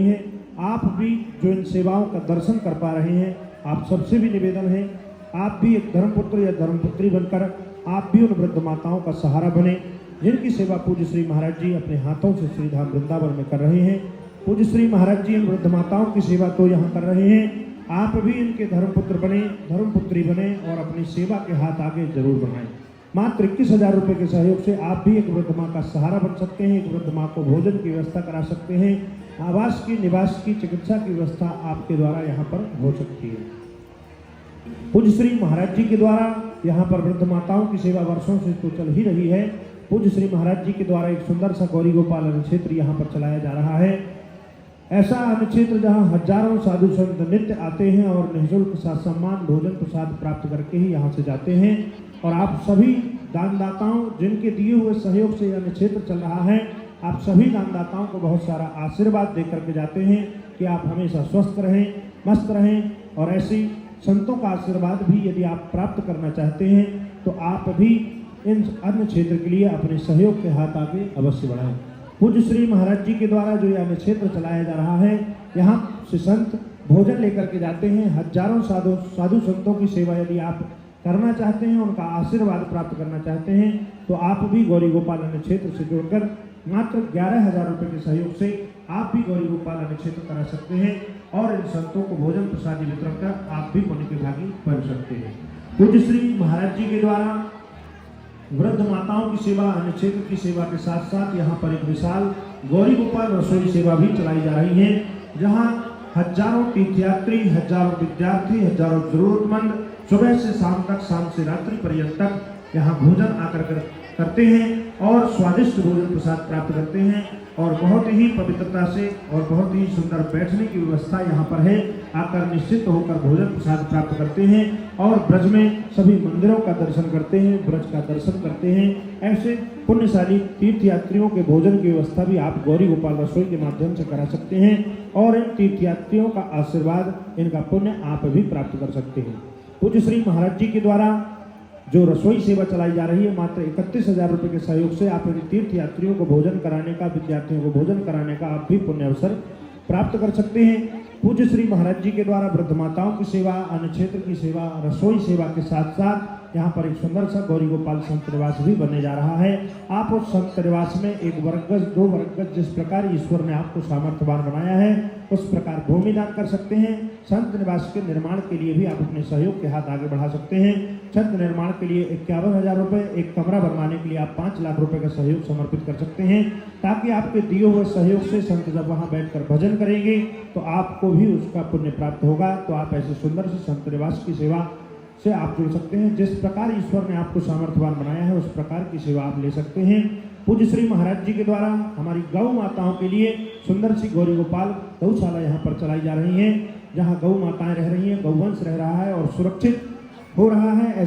हैं। आप भी जो इन सेवाओं का दर्शन कर पा रहे हैं, आप सबसे भी निवेदन है, आप भी एक धर्मपुत्र या धर्मपुत्री बनकर आप भी उन वृद्ध माताओं का सहारा बने, जिनकी सेवा पूज्य श्री महाराज जी अपने हाथों से श्रीधाम वृंदावन में कर रहे हैं। पूज्य श्री महाराज जी इन वृद्ध माताओं की सेवा तो यहाँ कर रहे हैं, आप भी इनके धर्मपुत्र बने, धर्मपुत्री बने और अपनी सेवा के हाथ आगे जरूर बढ़ाएं। मात्र 21,000 रुपये के सहयोग से आप भी एक वृद्ध माँ का सहारा बन सकते हैं, एक वृद्ध माँ को भोजन की व्यवस्था करा सकते हैं, आवास की, निवास की, चिकित्सा की व्यवस्था आपके द्वारा यहाँ पर हो सकती है। पूज्य श्री महाराज जी के द्वारा यहाँ पर वृद्ध माताओं की सेवा वर्षों से तो चल ही रही है। पूज्य श्री महाराज जी के द्वारा एक सुंदर सा गौरी गोपाल अन्न क्षेत्र यहाँ पर चलाया जा रहा है। ऐसा अन्न क्षेत्र जहाँ हजारों साधु संत नित्य आते हैं और निःशुल्क सम्मान भोजन प्रसाद प्राप्त करके ही यहाँ से जाते हैं। और आप सभी दानदाताओं, जिनके दिए हुए सहयोग से अन्न क्षेत्र चल रहा है, आप सभी दानदाताओं को बहुत सारा आशीर्वाद दे करके जाते हैं कि आप हमेशा स्वस्थ रहें, मस्त रहें। और ऐसी संतों का आशीर्वाद भी यदि आप प्राप्त करना चाहते हैं तो आप भी इन अन्न क्षेत्र के लिए अपने सहयोग के हाथ आगे अवश्य बढ़ाएं। पूज्य श्री महाराज जी के द्वारा जो यह अन्न क्षेत्र चलाया जा रहा है, यहाँ से संत भोजन लेकर के जाते हैं। हजारों साधु संतों की सेवा यदि आप करना चाहते हैं, उनका आशीर्वाद प्राप्त करना चाहते हैं, तो आप भी गौरी गोपाल अन्न क्षेत्र से जुड़कर मात्र 11,000 रुपये के सहयोग से आप भी गौरी गोपाल अन्न क्षेत्र करा सकते हैं और इन संतों को भोजन प्रसादी वितरण कर आप भी पुण्य के भागी बन सकते हैं। पूज्य श्री महाराज जी के द्वारा वृद्ध माताओं की सेवा, अन्न क्षेत्र की सेवा के साथ साथ यहाँ पर एक विशाल गौरी गोपाल रसोई सेवा भी चलाई जा रही है, जहाँ हजारों तीर्थयात्री, हजारों विद्यार्थी, हजारों जरूरतमंद सुबह से शाम तक, शाम से रात्रि पर्यंत तक यहाँ भोजन आकर करते हैं और स्वादिष्ट भोजन प्रसाद प्राप्त करते हैं। और बहुत ही पवित्रता से और बहुत ही सुंदर बैठने की व्यवस्था यहाँ पर है। आकर निश्चित होकर भोजन प्रसाद प्राप्त करते हैं और ब्रज में सभी मंदिरों का दर्शन करते हैं, ब्रज का दर्शन करते हैं। ऐसे पुण्यशाली तीर्थयात्रियों के भोजन की व्यवस्था भी आप गौरी गोपाल रसोई के माध्यम से करा सकते हैं और इन तीर्थयात्रियों का आशीर्वाद, इनका पुण्य आप भी प्राप्त कर सकते हैं। पूज्य श्री महाराज जी के द्वारा जो रसोई सेवा चलाई जा रही है, मात्र 31,000 रुपये के सहयोग से आप इन तीर्थयात्रियों को भोजन कराने का, विद्यार्थियों को भोजन कराने का आप भी पुण्य अवसर प्राप्त कर सकते हैं। पूज्य श्री महाराज जी के द्वारा वृद्ध माताओं की सेवा, अन्न क्षेत्र की सेवा, रसोई सेवा के साथ साथ यहाँ पर एक सुंदर सा गौरी गोपाल संत निवास भी बनने जा रहा है। आप उस संत निवास में 1 वर्गज, 2 वर्गज, जिस प्रकार ईश्वर ने आपको सामर्थ्यवान बनाया है उस प्रकार भूमि दान कर सकते हैं। संत निवास के निर्माण के लिए भी आप अपने सहयोग के हाथ आगे बढ़ा सकते हैं। छत निर्माण के लिए 51,000 रुपये, एक कमरा बनवाने के लिए आप 5 लाख रुपए का सहयोग समर्पित कर सकते हैं, ताकि आपके दिए हुए सहयोग से संत जब वहाँ बैठकर भजन करेंगे तो आपको भी उसका पुण्य प्राप्त होगा। तो आप ऐसे सुंदर से संत निवास की सेवा से आप जुड़ सकते हैं। जिस प्रकार ईश्वर ने आपको सामर्थ्यवान बनाया है उस प्रकार की सेवा आप ले सकते हैं। पूज्य श्री महाराज जी के द्वारा हमारी गौ माताओं के लिए सुंदर सी गौरी गोपाल गौशाला यहाँ पर चलाई जा रही है, जहाँ गौ माताएं रह रही हैं, गौवंश रह रहा है और सुरक्षित हो रहा है।